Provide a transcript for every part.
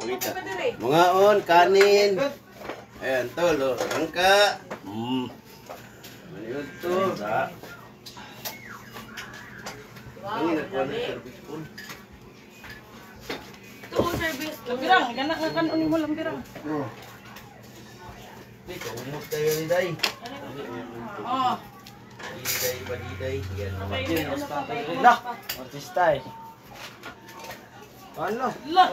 Mga on, kanin. Ayan, tol. Angka. Ayun to. Ini nakuha na service po. Ito service. Lambirang, ganak nga kanon mo lambirang. Hindi, kaumot kayo ni Day. Oh. Badiday. Yan naman. Lah, artista eh. Ano? Lah.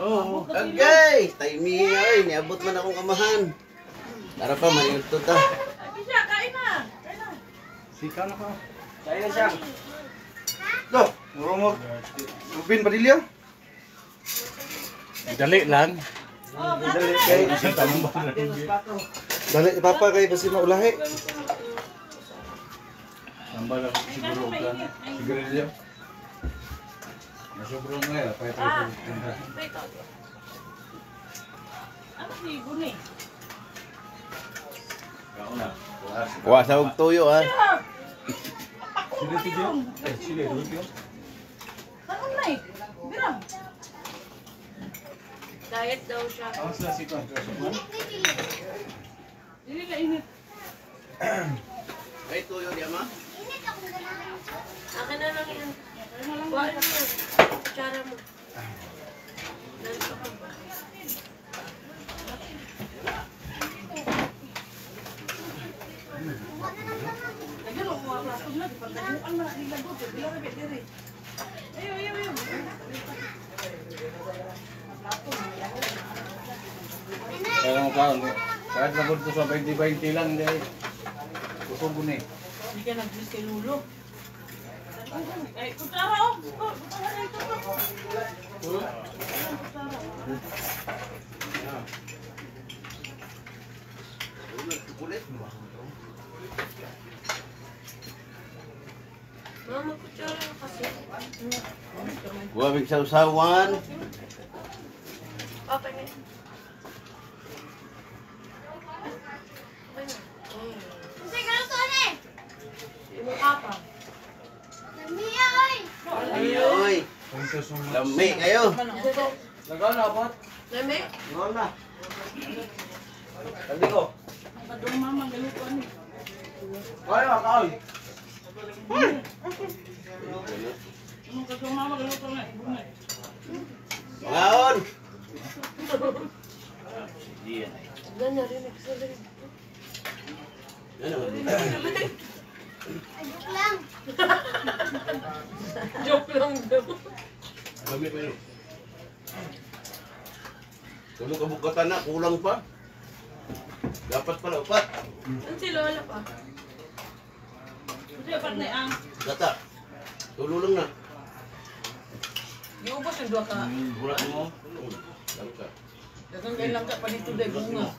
Okay, timing ay, niabot man akong kamahan. Para pa may ito ta. Ay, siya, kain na. Kain na. Sika na ka. Kaya na siya. Loh, ngurumor. Rubin Padilla. Dali lang. Oh, Dali kay Dali papa kay basi maulahi. Tambah lang siguro ka. Siguro niya. Nasobrang nga ya, pa ito. Ano si Guni? Wah, sa og tuyo ah. Sila tiyo. Sila tiyo. Kanon na eh. Birang. Diet daw siya. Awas na si Kwan. Dili ka init. Ay tuyo di ama. Akin na lang yan. Kuha na mo. Kutsara mo. Nandito ka ba? Lagyan mo mga plato na. Pagkamukan mo na nila doon. Bila ka diri. Ayo. Kaya mo kaon. Kahit nabot ko sa 20-20 lang dahil. Gusto ko ni. Hindi ka nag-dress kay Lulo. Ay, kutsara oh. Kutsara na ito. Kulit mo. Mama, kutsara kasi. Wa big sausawan. Okay na. Apa? Ayoy. Lami kayo. Nagaw na abot. Lame? Nagaw na. Tandi ko. Padung mama galuto ani. Kaya makaoy. Ano ka padung mama galuto na. Bunay. Ngaon. Wala narinig sa rin. Ano? Joke lang daw. Lami kayo. Tulog ka bukatan na, kulang pa. Dapat pala upat. Saan si Lola pa? Kasi apat na ang. Gata. Tulo lang na. Giubos yung dua ka. Bulat mo. Lang ka. Dagang kayo lang ka pa dito dahil bunga.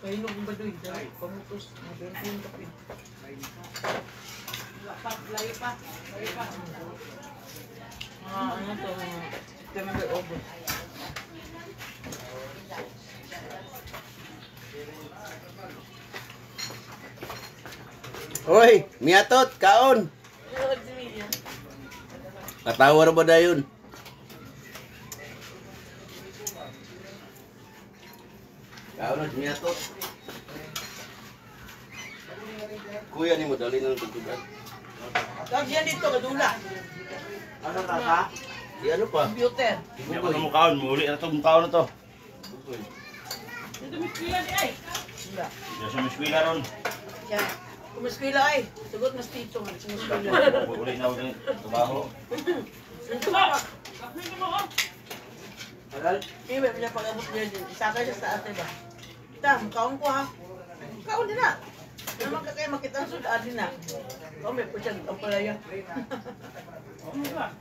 Kayo nung baduy dahil pamutos. Mabenta yung kape. Layo pa. Ano to? September, August. Hoy, miatot, kaon. Ano si Mia? Katawa na ba dayon? Kaon na, miatot. Kuya ni mo dali ng tutugan. Tawag yan dito, kadula. Ano tata? Di ano pa? Computer. Hindi ako na mukhaon. Muli na itong taon na to. Ito miskila di ay. Wala. Diyan sa miskwila ron. Yan. Kumiskila ay. Sagot mas tito nga. Kumiskila. Uli na ako ng trabaho. Ito ba? Kapit mo ko. Aral? Iba, may pag-abot niya din. Isakay siya sa ate ba? Ita, mukhaon ko ha. Mukhaon din na. Naman ka kayo makita ang suda din na. Oh, may po siya. Ang palaya. Ano ba?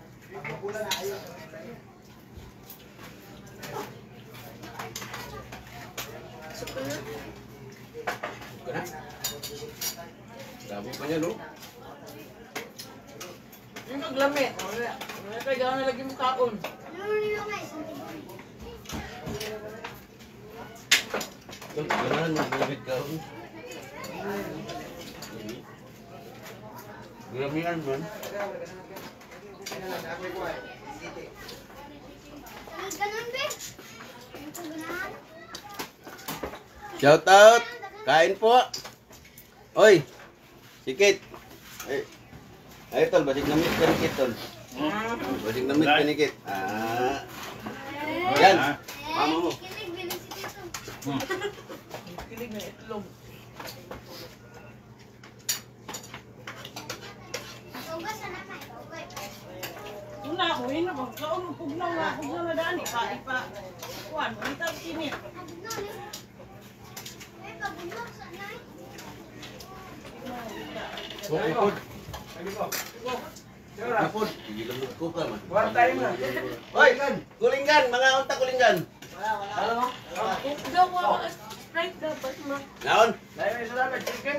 Sa pala? Kana? Dami pa niya, no? Yung maglami. Wala. Wala kayo gano'n na lagi mukhaon. Ganahan, magbibig kaon. Gramihan man. Shout out. Kain po. Oy. Sikit. Ay tol, basig na meat kanikit tol. Basig na meat kanikit. Yan. Mama mo. Kilig na itlog. Una ako, yun na ba? Kaon mo pugnaw na daan. Ipa. Kuhan, manitag kinit. Ikod. Kapod. Gilamog ko ka man. War tayo na. Oy, kulinggan, mga unta kulinggan. Alam mo? Gawa, Sprite dapat ma. Naon? Dahil may salamat, chicken.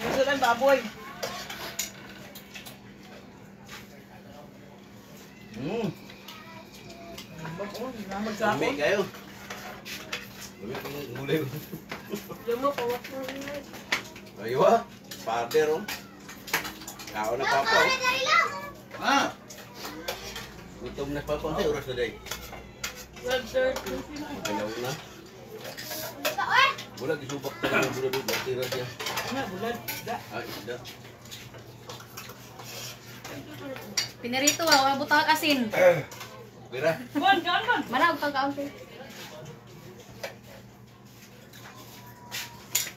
Ito lang baboy. Dami kayo. Dami kong gulay. Diyan mo, pawat mo rin. Aywa, father oh. Kao na papa oh. Ah! Gutom na papa oh. Oras na day. 12:30. Kalaw na. Wala, gisubak na lang. Wala, tira siya. Ano, bulad. Da. Isda. Pinarito wala butang asin. Pira. Bon, kaon bon. Mana butang kaunti.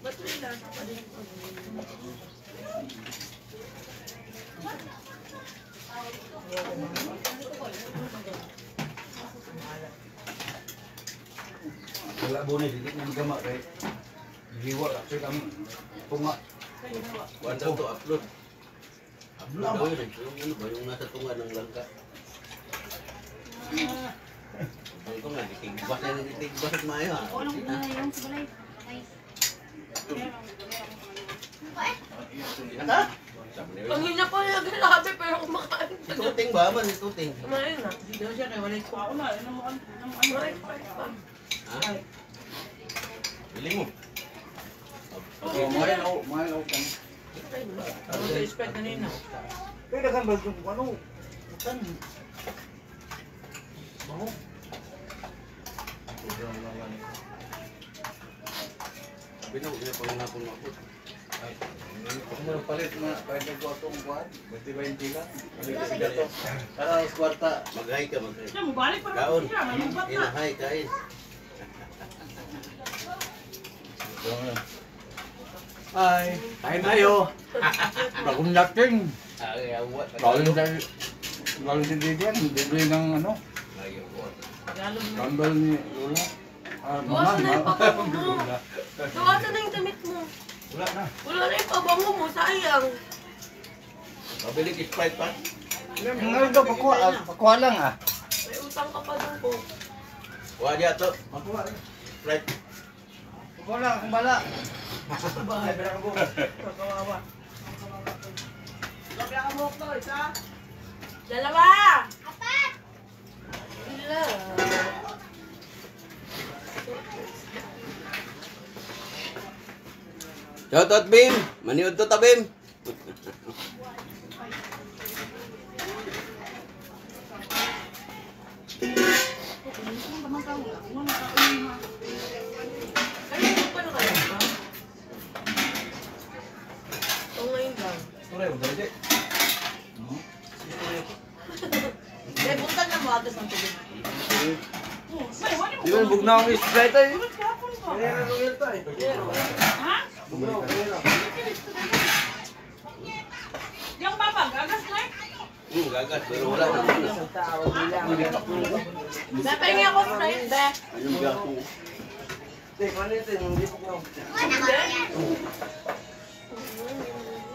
Ba't may lasa pa din? Wala bunay, hindi na magama kay. Liwa kasi kami. Tunga. Kuhan daw to, upload. Upload daw yun. Yung ano ba, yung nasa tunga ng langka. Ang tunga, ditigbas na ng ditigbas at maayo ha. Oo lang na yung sabay. Ay. Naka? Sabi niya, Ang hina pa yung grabe pero kumakain. ituting ba man, ituting. Kumain na. Di daw siya kay walay ko ako na. Ano mo kan? Kumain pa. Ha? Bili mo. Oh, mahal ako kami. Ano sa expect kanina? Pwede kan ba yung ano? Bukan. Bango. Sabi na, huwag na pang napon ako. Ay, ako mo palit na kahit ko atong kuhan. 20-20 lang. Palit to. Para sa kwarta. Mag-hi ka, mag-hi. Siya mo balik pa Kaon. siya. May ubat na. Ina-hi, kain. Hi. Kain tayo. Bagong dating. Ay, awat. Galing si Didian. Bibili ng ano. Ay, awat. Galong na. Kambal ni Lola. Bukas na yung pabango mo. Bukas na yung damit mo. Wala na. Wala na yung pabango mo, sayang. Pabili ka Sprite pa? Ngayon daw, pakuha lang ah. May utang ka pa doon po. Kuha diya to. Pakuha rin. Sprite. Pakuha lang, kung bala. Bahay. Kawawa. Kapya ka mo ko, isa. Dalawa! Apat! Wala. Shout out, Bim! Maniod to ta, Bim! Kanina pa na kayo ba? O ngayon lang. Tuloy, dali. Eh, buntag na mo atas ng tubig. Di ba bugnaw ang Sprite ay? Kaya na nung tayo. Ha? Bugnaw, kaya na. Yung papa, gagas na Gagat, pero wala na. Napahingi ako Sprite, be. Anong gato? Tek, ano ito? Hindi bugnaw.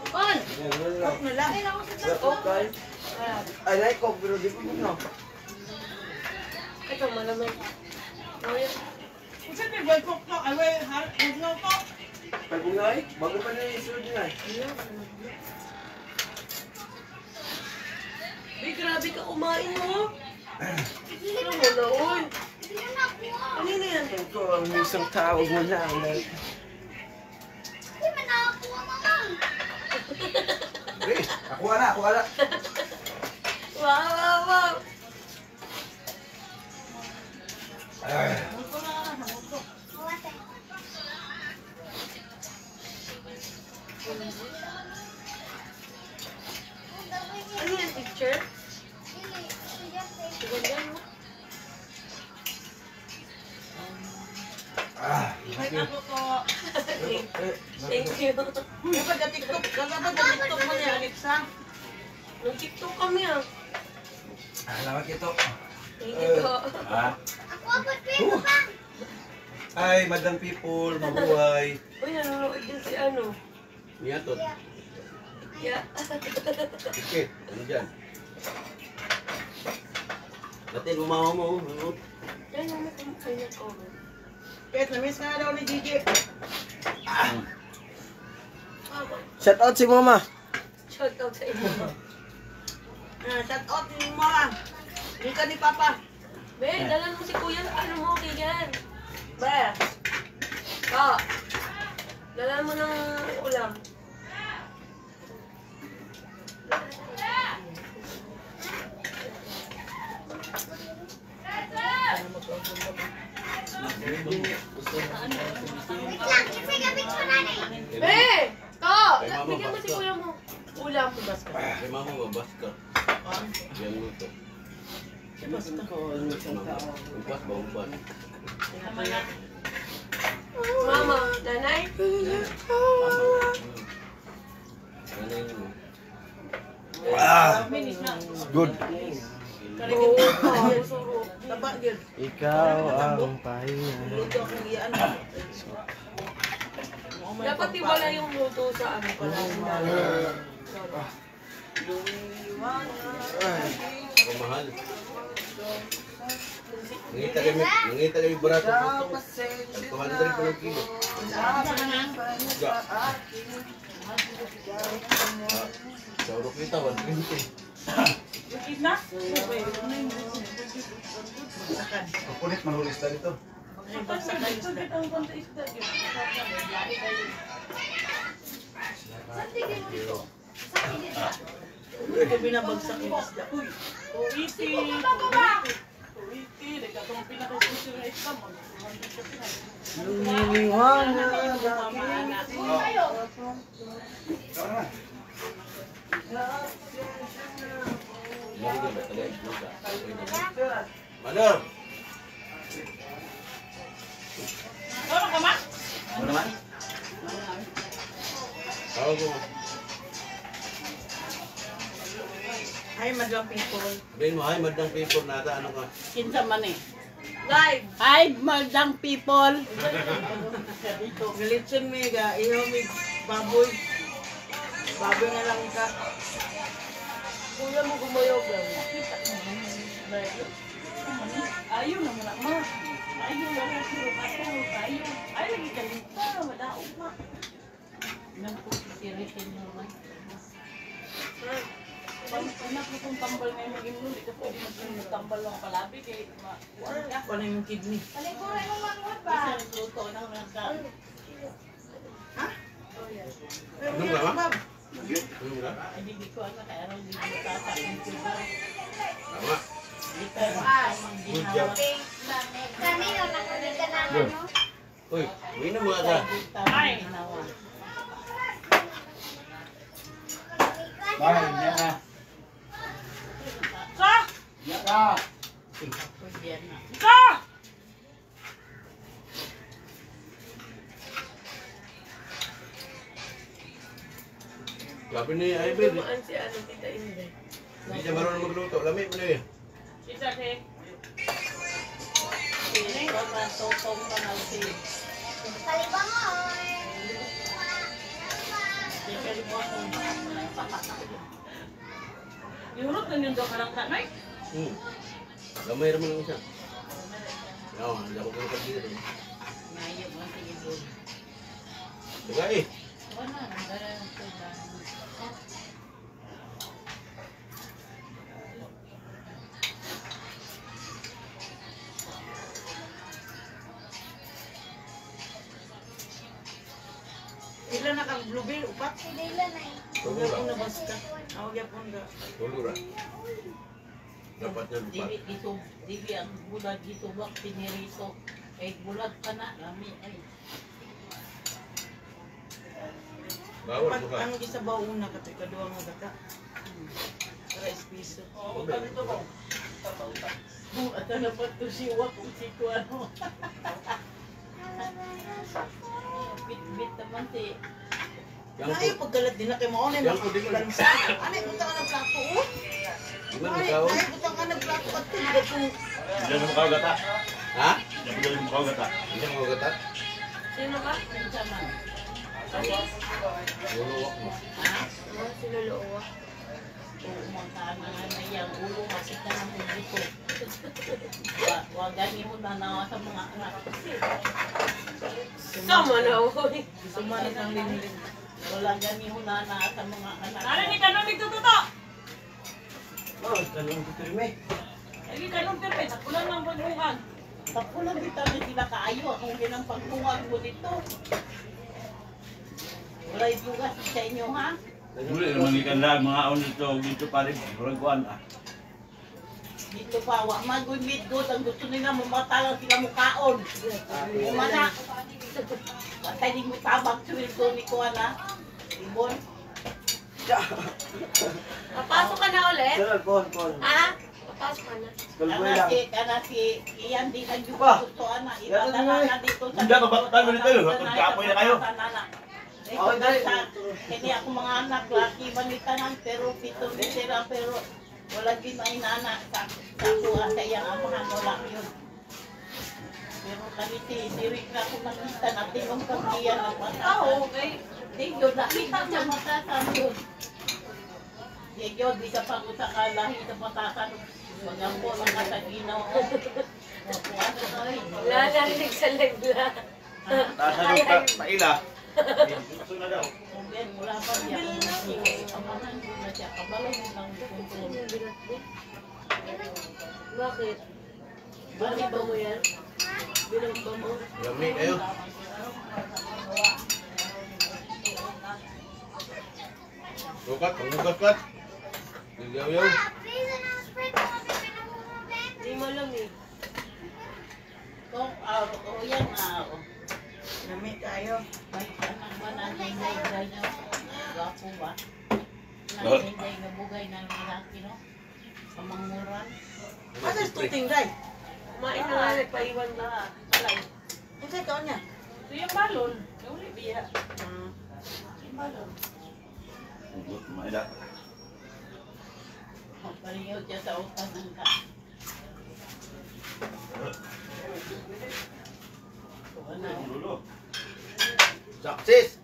Kon. Coke na lang. Coke tayo. I like Coke pero di ko bugnaw. Ito, malamig. O yun. Kung saan may boy Coke to, ay way, bugnaw to. Pag bugnaw ay, bago pa na yung isunod din ay. Be, grabe ka kumain mo. Ano mo na, oy. Kanina yan. Ito ang isang tawag mo na. Kuha na, kuha na. Wow, wow, wow. Dapat na TikTok. Dapat na TikTok mo niya, Alexa. Nag-tiktok kami ah. Salamat ito. Thank you po. Ah. Hi, Madam People, mabuhay. Uy, nanonood din si ano. Niyatot. Yeah. Sikit. Ano dyan? Natin, umawa mo. Ano? Yan yung kanya ko. Kahit na-miss nga daw ni Gigi. Shout out si Mama. Shout out sa inyo. Shout out ni Mama. Hindi ka ni Papa. Be, dalan mo si Kuya sa ano mo, kailan? Be. Pa, dalan mo ng ulam. Be! Ka! Bigyan mo si Kuya mo. Ulam. Kay mama, babas ka. Yan mo ito. Umpas ba, umpas? Mama, nanay? Nanay mo. Good. Karigin mo pa. Taba, yun. Ikaw ang pahinga. Luto akong iyaan. Dapat iwala yung luto sa ano pala. Ako mahal. Nangita kami barato po ito. 200 pa ng kilo. Sa uro kita, 120. Kukulit, manulis na dito. Ito binabagsak yung isda. Madam! Ano naman? Tawag mo. Hi, Madam People. Sabihin mo, hi, madang people nata, ano ka? Kinsa man eh. Live! Hi, Madam People. Galitson mi ga, ihaw mi baboy. Baboy nga lang ka. Kuya mo gumayog lang. Ayaw na muna ma. Ayaw na muna siro kato. Ayaw. Ayaw lagi kalita. Madaog ma. Nang po sisiritin naman. Anak ko kung tambal ngayon maging mo, di ka pwede magtambal lang palabi kay paano yung kidney? Paliguran mo manguhat ba? Isang luto ng nasa. Ha? Ano ka, ma? Ano ka? Hindi ko ano kaya rin hindi ko tatakin ko ba? Tama. Hindi ka mang Good job. ginawa. Kanino nakulit ka na ano? Uy, uwi na mga ka. Ay! Ginawa. Bye, yan na. Sa! Yan ka. Pwede yan na. Sabi ni Ivan, Dumaan si ano, Tita Inday. hindi siya marunong magluto. Lamig mo na eh. Isa si... Ito na, totong ka na si... Kalibangoy! Si Kalibangon. Yurot na yung doon ka lang kanay. Gamay naman lang siya. Oo, hindi ako pinapag dito. Ngayon mo sige doon. Diba eh? Wala, nagdala ng tuba. Ilan na kang blueberry, upat? Dila na eh. Huwag yapon na basta. Huwag yapon na. Tulura. Dapat niya lupat. Dibi ang bulag dito, wak pinirito. Kahit bulag ka na, lami ay. Bawal Pag mo ka. ano gisabaw una ka, kadua nga bata. Para espiso. Oo, ganito ba? At na pa ito si wak kung si ano. Bit-bit naman si Ay, paggalat din na kay mo na Yang pudi ko. lansa. Anay punta ka ng plato oh. Gimana Ay, ikaw? ay punta ka ng plato at tiga ko. Diyan mo kau gata. Ha? Diyan mo kau gata. Hindi mo gatat? Sino ka? Luluwak mo. Oh, si Lolo Uwa. Umantaan na nga yung ulo kasi ka ng publiko. Wagani mo na nawa sa mga anak. Sama na, uy. Sumanit ng linling. Wala gani mo na sa mga anak. Ano ni Kanong nagtututo? Oh, talong ko krime. Lagi Kanong pirme, tapulan ng pagbuhan. Tapulang kita na sila kaayo. Kung yun ang pagbuwag mo dito. Wala ibugas sa inyo ha? Dili naman ikan lang mga on dito pa rin. Murag kuan ah. Dito pa, wa mag-wimit good. Ang gusto nila mamatalang sila mukaon. Kumana. Patay din mo tabak suwildo ni Kuan ha? Ibon. Papasok ka na ulit? Sunod, pon. Ha? Papasok ka na. Galboy lang. Si Ian di nagjugusto ana. Itatala na dito sa... Hindi, mabaktan mo dito. Magkapoy na kayo. Okay, dali. Kaya ako mga anak, laki manitanan, pero pitong sila, pero wala din may nana sa kuha sa iyang amahan, wala yun. Pero kami si Rick na ako makita natin yung pagkiyan ng patasan. Oo, okay. Di yun, nakita sa matasan yun. Di yun, di sa pag-usa ka lahi sa matasan. Magampo lang ka sa ginaw. Wala narinig sa live lang. Tasan ka paila. Kung yan, wala pa niya. Amahan ko na siya. Kabalo mo lang kontrol. Bakit? Bakit ba mo yan? Bilang ba mo? Lami kayo. Sukat, pangugat kat. Yaw-yaw. Hindi mo alam eh. Kung, yan Nami tayo. May anak ba na hinday niyo? Gwapo ba? Na hinday na bugay ng lalaki, no? Sa manguran. Ano sa tuting, Ray? Kumain na nga, nagpaiwan na. Alay. Kung sa'yo niya? Ito yung balon. Yung biya. Yung balon. Maila. Paringaw siya sa utan ng ka. Dulo. Success!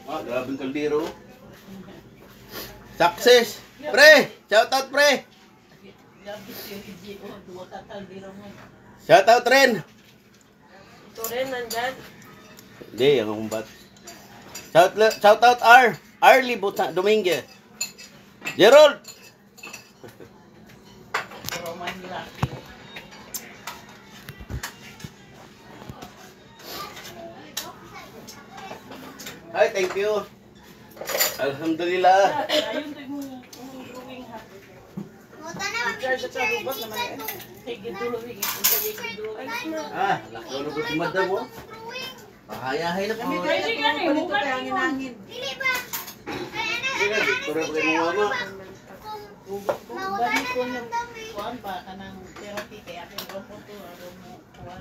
Ah, grabing kaldero. Success! Pre! Shout out, pre! Gabi si Rigi, duwa kakaldiro mo. Shout out, Ren! Ito rin, nandyan. Hindi, ang kumbat. Shout out, Arlie Dominguez. Gerald! Pero may nilaki. Ay, thank you. Alhamdulillah. Ayun, ito yung drawing ha. Sige, drawing. Sige, drawing. Ah, nakulog ko si madam mo. Pahayahay na po. Kasi nga eh, Dito kaya hangin-hangin. Sige, Victoria pa kayo mama. Kung balik ko yung kuhan ba ka ng therapy kaya aking grupo to, mo kuhan.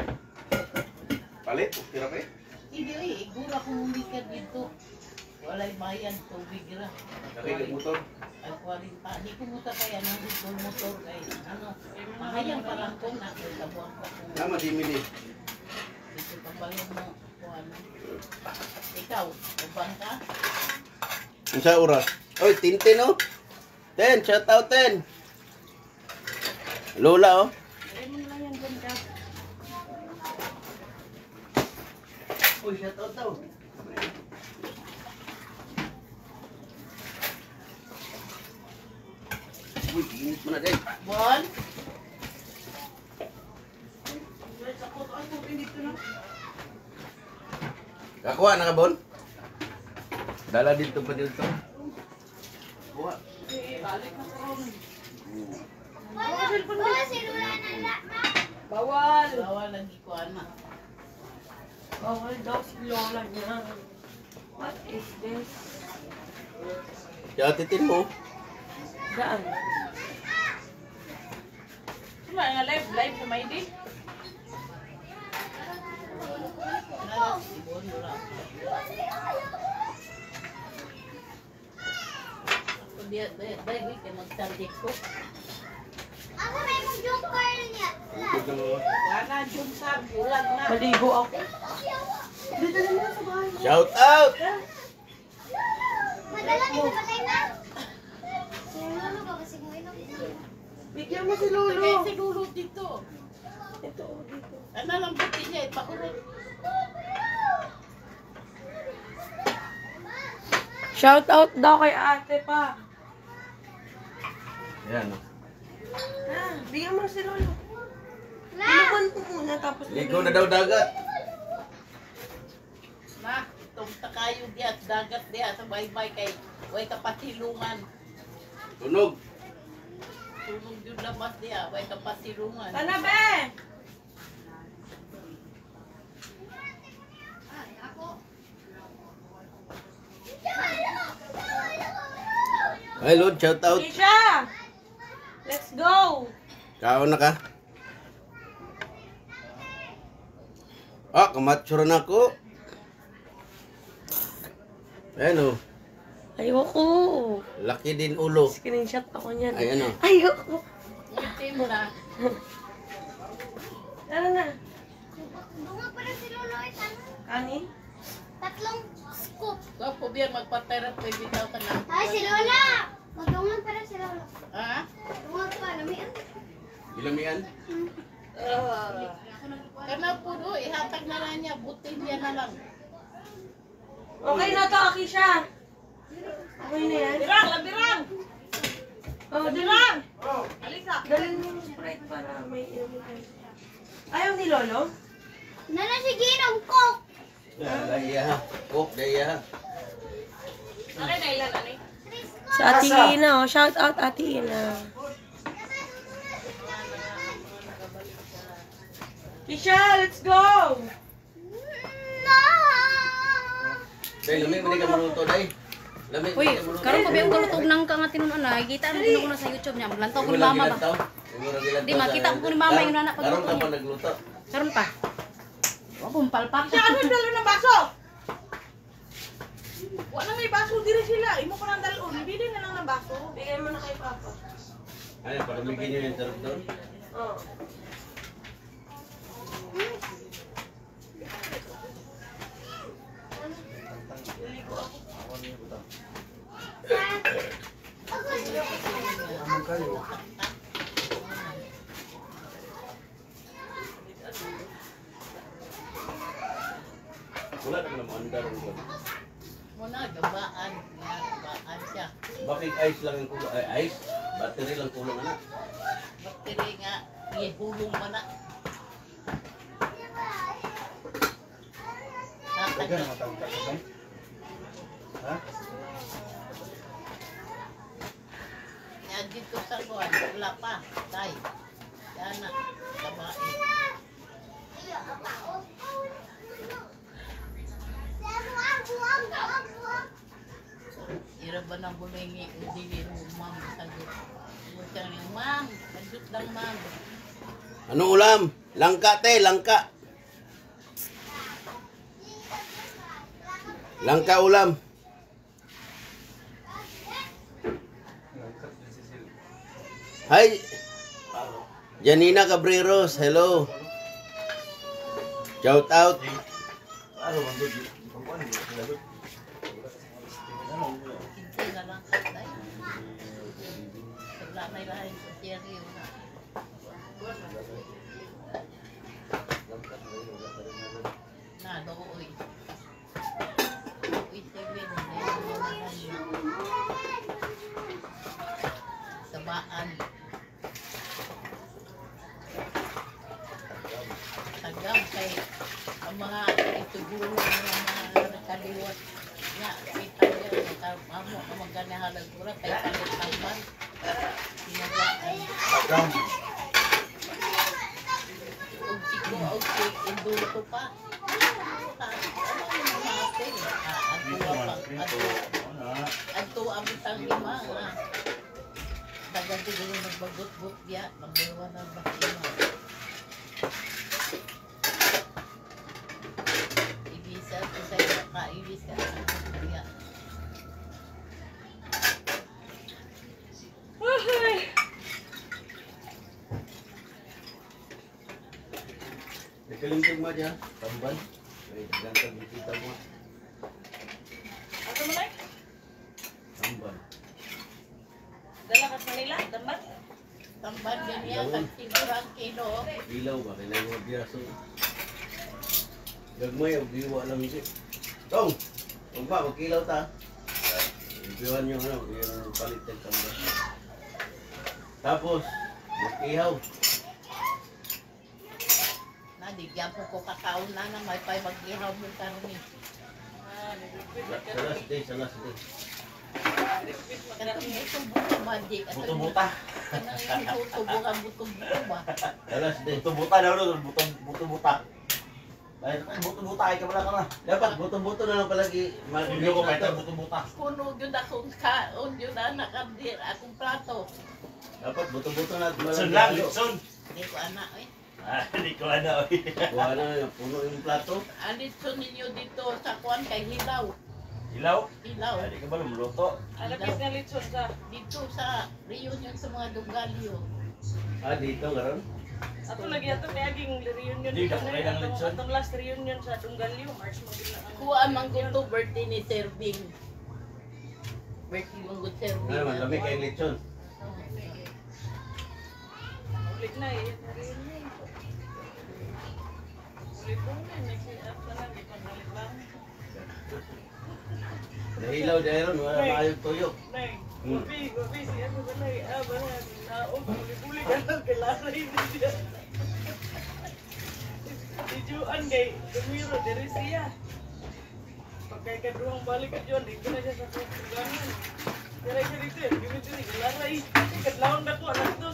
Palit, tira pa eh. Hindi igura kung hindi ka dito. Walay bayan, tubig ra. Nakikit motor. Ay, 40. Hindi ko muta kaya ng dito motor kay ano. Mahayang parang kung nakilabuan ko kung Nama di mili. dito kabalong mo kuhan. Ikaw, ubang ka? Ang sa oras. Oy, Tintin oh. Ten, shout out Ten. Lola oh. Uy, shout out daw. Uy, init mo na din. Bon? Kakuha na ka, Bon? Dala dito pa dito. Kuha. Bawal. Bawal lagi ko anak. Bawal daw si Lola niya. What is this? Tiatitin mo. Saan? Cuma nga live sa may di. Si Bon wala. dia baby kay magsandik ko. Ako na yung joker niya. Wala jud sa bulag na. Maligo ako. Shout out! Madala ni sa patay na. Ano ba kasi mo ito? Bigyan mo si Lolo. Kaya si Lulu dito. Ito, dito. Ano lang buti niya ipakulot. Shout out daw kay ate pa. Ayan. Bigyan mo si Lolo. La! Inuman ko muna tapos Ligo na daw dagat. Na, tumta kayo diya dagat diya sa baybay kay way kapasilungan. Tunog. Tulong jud lamas diya way kapasilungan. Sana be! Ay, Lord, shout out. Kisha! Let's go! Kaon na ka? Ah, kamatsura na ako. Ayan o. Ayoko. Laki din ulo. Screenshot ako niyan. Ay, ano? Ayoko. Ngiti mo na. Tara na. Bunga pa rin si Lolo ito. Kani? Tatlong scoop. Kapo biya magpa-therapy bitaw ka na. Ay, si Lola! Magdungan pa rin si Lolo. Ha? Dungan pa, namian. Ilamian? Kana po do ihatag na lang niya butin niya na lang. Okay na to, Kisha. Okay na yan. Birang, labirang. Oh, dirang! Dalhin mo yung Sprite para may inumin tayo. Ayaw ni Lolo? Nana si Ginong Coke. Daya ha. Cook, daya ha. Sa Ate Ina, oh. Shout out Ate Ina. Kisha, let's go! No! Day, lamig, hindi ka maluto, day. Lamig, Uy, hindi ka maluto. karon pa ba yung kalutog ng kang tinunan na? Kita mo ko na sa YouTube niya. Lantaw ko ni mama ba? Di, makita ko ni mama yung anak Karon pagluto ka pa niya. nagluto. Karon pa. Wa pumpal pa. Siya ano dalo ng baso? Wala may baso diri sila. Imo pa nang dalon. Bili na lang ng baso. Bigay mo na kay Papa. Ano, palamigin niyo yung sarap doon? Oh. Wala naman ang andar. Muna gabaan. Gabaan siya. Bakit ice lang ang kulong? Ay, ice? Battery lang kulong, anak. Bakteri nga ihulong man na. Taga na matawag ka. Ha? Yan dito sa kuwan. Wala pa. Tay. Yan na. Babae. Ira ba nang bulingi o dili mo ma'am sagot. Buta ni ma'am, sagot lang ma'am. Anong ulam? Langka, te, langka. Langka ulam. Hi. Janina Cabreros, hello. Shout out. Ano man doon? Pagkuhan mo. Hindi na lang katay. Wala may lahin sa seryo na. Na, dooy. Uy, seven. Sabaan. Tagam kay ang mga ituguro ng mga nakaliwat niya. Kita niya, amo ang maganahalag pura kay palit tamban. Sinagaan. Agam. Og siko, og sik, indulto pa. Ano natin? Adto ang bitang lima. Dagan siguro nagbagot-gut diya. Magbawa ng bakima. Ibisa ko sa'yo ka, ibisa. Diya. Nagkalintog mo dyan. Tamban. Ay, dagang kita mo. Ano mo na? Tamban. Dala ka sa Manila, dambat. Tamban din yan, tagsigurang kilo. Ilaw ba? Kailangan mo biyaso. Gagmay, biwa lang ito. Tong! Huwag ba, magkilaw ta. Ibiwan yung ano, yung palit ng tamban. Tapos, mag-ihaw. Nadigyan po ko kakaon na may pay mag-ihaw mo karni. Sa last day, sa last day. Katong buto-buto ba, di? Buto-buta. Kanang yung buto-buto buto-buto ba? Sa last day. Buto-buta daw doon. Buto-buta. Ay, buto-buta ay kabala ka na. Dapat buto-buto na lang palagi. Hindi ko kahit buto-buta. Kuno yun akong kaon yun na nakadir akong plato. Dapat buto-buto na Litson lang, litson. Hindi ko anak eh. Hindi ko ano. Buha na, puno yung plato. Alitso ninyo dito sa kuan kay Hilaw. Ilaw. Hilaw. Hindi ka ba lumuluto? Alapis na litson sa. Dito sa reunion sa mga Dugalyo. Ah, dito ngayon? Ato lagi ato kaya ging reunion Di, dito dako na kailang atong litson. atong last reunion sa Tunggalyo, March magila. Kuha man to birthday ni Serving. Birthday mong good Serving. Ano, malami kay lechon. Ulit na eh. Reunion. Ulit po na, next after na, di pa ulit lang. Nahilaw dahil ron, wala maayong tuyo. Nay, wabi, siya ko ba nay, bahan, naong, uli-uli ka lang, kailangan hindi siya. Si Juan kay Dumiro, dari siya. Pagkay kaduang balik ka Juan, dito na siya sa kulangan. Dari ka dito, gimit dito, kailangan kadlaon na ko, anak to.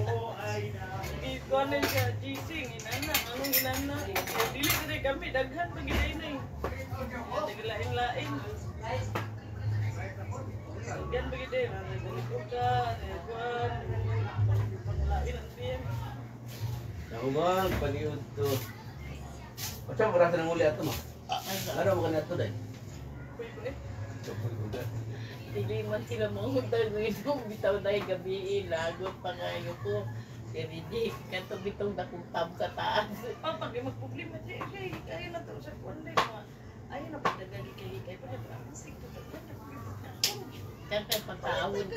Oo, ay na. Dito na siya, gising, inana, anong inana. Dili ka na kami, daghan pag inay-inay. Naglain-lain. Yan begitu, nalikuka, kuan, panglain ang PM. Nakumang, paniud to. Macam berasa nang uli ato mo? Ano mo kanina to, day? Dili man sila mangutang ng bitaw na gabi lagot pa kayo ko. Dili kato bitong nakutab ka taas. Pag magproblema siya, kaya na to sa kuan day mga. Ayaw na pagdagali kay pa na masig to. Siyempre pagkaawin.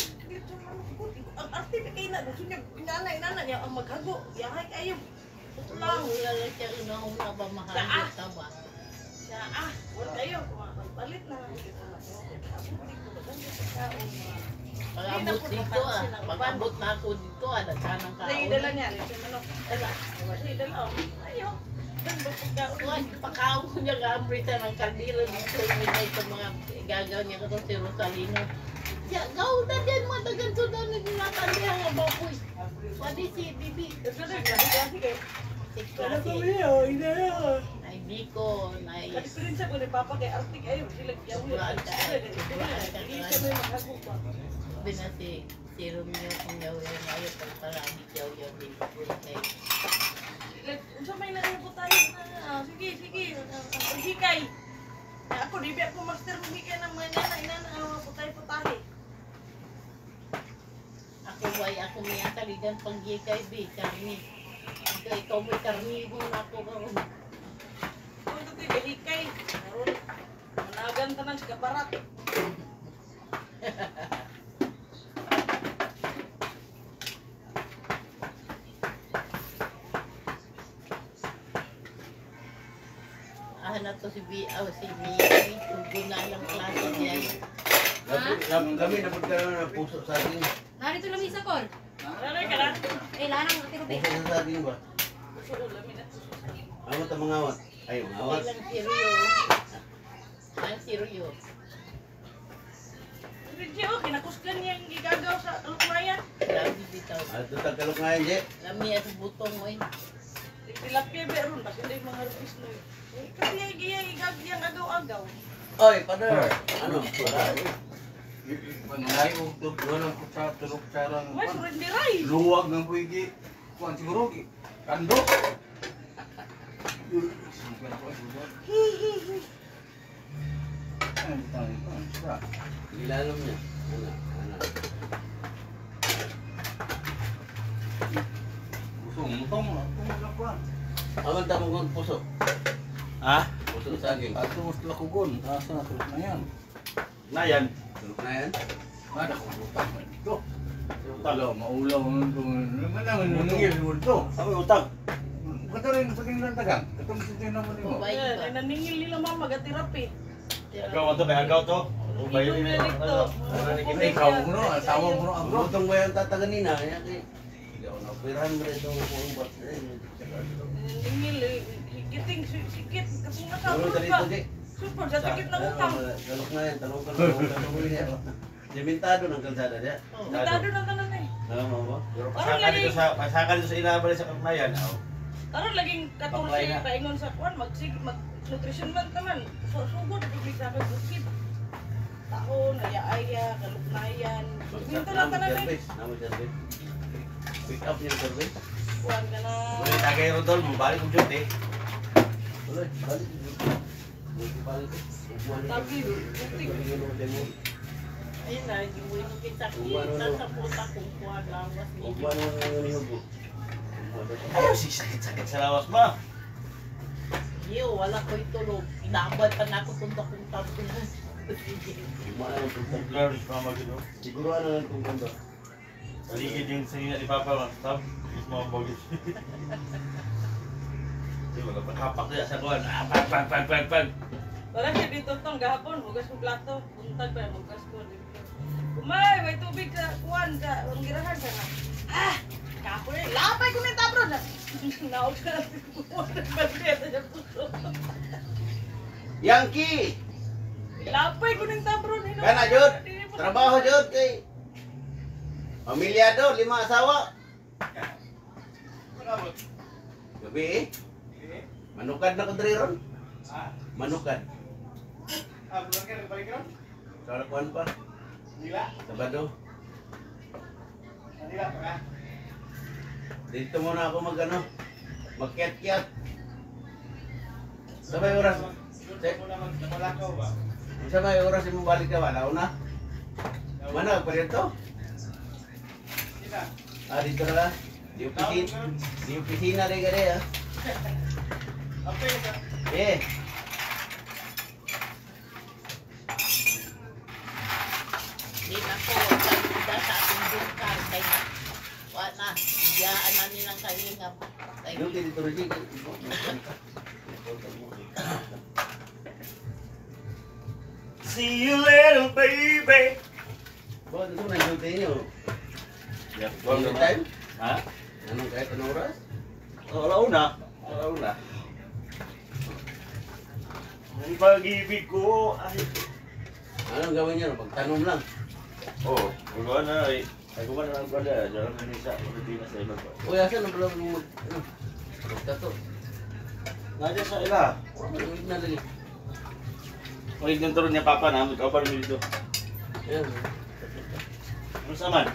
Ang arte kay na gusto niya inana niya ang maghago. Yahay kayo. Lang wala lang siya unahong na ba mahal ka ba? Siya wala kayo. Palit na lang kita. Pag-abot dito pag-abot na ako dito kanang kaon. Sige, dala niya. Manok. Dala. Sige, dala. Ayaw. Kuan pakaon niya gabrita ng kandila dito minay sa mga gagaw niya kato si Rosalino. Ya, gaw na din mga tagan to daw nagingatan niya nga baboy. Pwede si Bibi. Nay Biko, nay Diferensya ko ni Papa kay Artik ay sila Bulaan ka. Hindi kami maghago pa. sabi na si Romeo kung yaw-yaw ngayon para hindi yaw-yaw din kay Unsa may naghago tayo na sige ang hikay. Ako di ba ako master ng hikay ng mga inana ang putay-putahe. ako way ako may kaligan panggikay bi karni. Ikaw may karni mo ako karon. Kung ito yung hikay, naroon, managan tanan sa kabarat. Na to si Mia, tugon na lang klase niya. Kami na pagkaroon ng puso sa akin. Narito lang isa kol. Nanay ka na? Larang ati ko Puso sa akin ba? Gusto ko lamin at suso sa iyo. Awat ang mga awat. Ay, mga awat. Ilang seryo. Ang seryo. Ridyo, kinakusgan niya yung gigagaw sa kalukmayan. Grabe bitaw. Ato tagkalok ngayon, Je. Lami sa butong mo eh. Tilapia meron, kasi hindi mga rupis mo yun. Kasi yung agaw-agaw. Oy, pader. Ano? Para. Manay og dugwa ng tulok sarang Mas rendiray. luwag ng puigi. Kuan siguro kando. Ilalom niya. Ano? Gusto mo Aman tamo kong puso. Ha? Puso saging. Ato mo sila kugon. Asa na tulog na yan. Na yan. Tulog na yan. Ada ko utang man ito. Utang. Maulaw mo ito. Naman nangil mo ito. Ako utang. Kato rin sa kinilang tagang. Kato mo sa naman mo. Ay, naningil nila mama gatirapi. Agaw to, kay agaw to. Bayo Inom ni na dito. Ikaw mo no, asawa mo no ang bro. Butong ba yung tataganina? Kaya kay... Hindi ako napirahan mo rin itong ubat. Naningil, kiting sikit. Kasi Tulog nakabulog ka ka. dito, Di. Super, sa tikit ng utang. Talok na yan. Talok ka na. Dimentado ng kalsada niya. Mitado na tanan eh. Tama mo? Pero pasaka dito sa inabali sa Karnayan. Karon laging 14 kaingon sa kuan mag-nutrition man taman. So sugod bibig sa akin bukid. Taon, aya-aya, kaluknayan. Minto lang tanan eh. Namo service. Pick up yung service. Kuan ka na. Uy, tagay Rodol, balik ko dyan eh. Tuloy, balik. Balik. Tabi, butik. Ayun na, gibuhin kita. Kita sa puta kung kuha lawas ni. Upuan mo ng nihubo. Ayaw, sakit sa lawas ba? Yo, wala ko itulog. Inabad pa na ako punta kung tapos. Gimana ang tuntang? Blur, mama gino. Siguro ano lang itong kondo. Paligid yung singin ni Papa, tab, is mga bogis. Diba, kapag hapak niya sa kuwan, pag. Wala siya dito tong gahapon, hugas ko plato, buntag pa hugas ko. Kumay, may tubig sa kuwan sa girahan sa na. Ah, kapon eh, lapay ko ng tabro na. Naog ka na si kuwan, nagbalita siya puso. Yankee! Lapay ko ng tabro na. Kana, Jod! Trabaho, Jod! Kay... Pamilyado, 5 asawa. Gabi eh. Manukad na ko diri ron. Manukad. Bulan ka, balik ron? Karakuan pa. Nila? Sabado. Nila pa ka? Dito muna ako magkiat-kiat. Sabay oras. Malakaw ba? Sabay oras mo balik ka wala una. Mana pa dito? Sina? Dito na lang. Di opisina rin ka rin ah. Apa yun ka? Eh. Di na ko, kaya sa ating bungkar. Kaya wala, biyaan na nilang kalingap. Yung dito rin. See you later, baby. Bo, dito na yung duty niyo. One Anytime? Ha? Anong kahit anong oras? Alauna. Alauna. Ang pag-ibig ko ay... Anong gawin niyo? Pagtanom lang. Oo, magawa na eh. Ay, kumana ng brada. Diyan lang sa Pilipinas sa iba pa. Uy, asan ang pala mo magtato? Nandiyan sa ila. Uy, na lagi. Ulit ng turon niya papa na. Magkapan mo dito. Ayan. Ano sa man?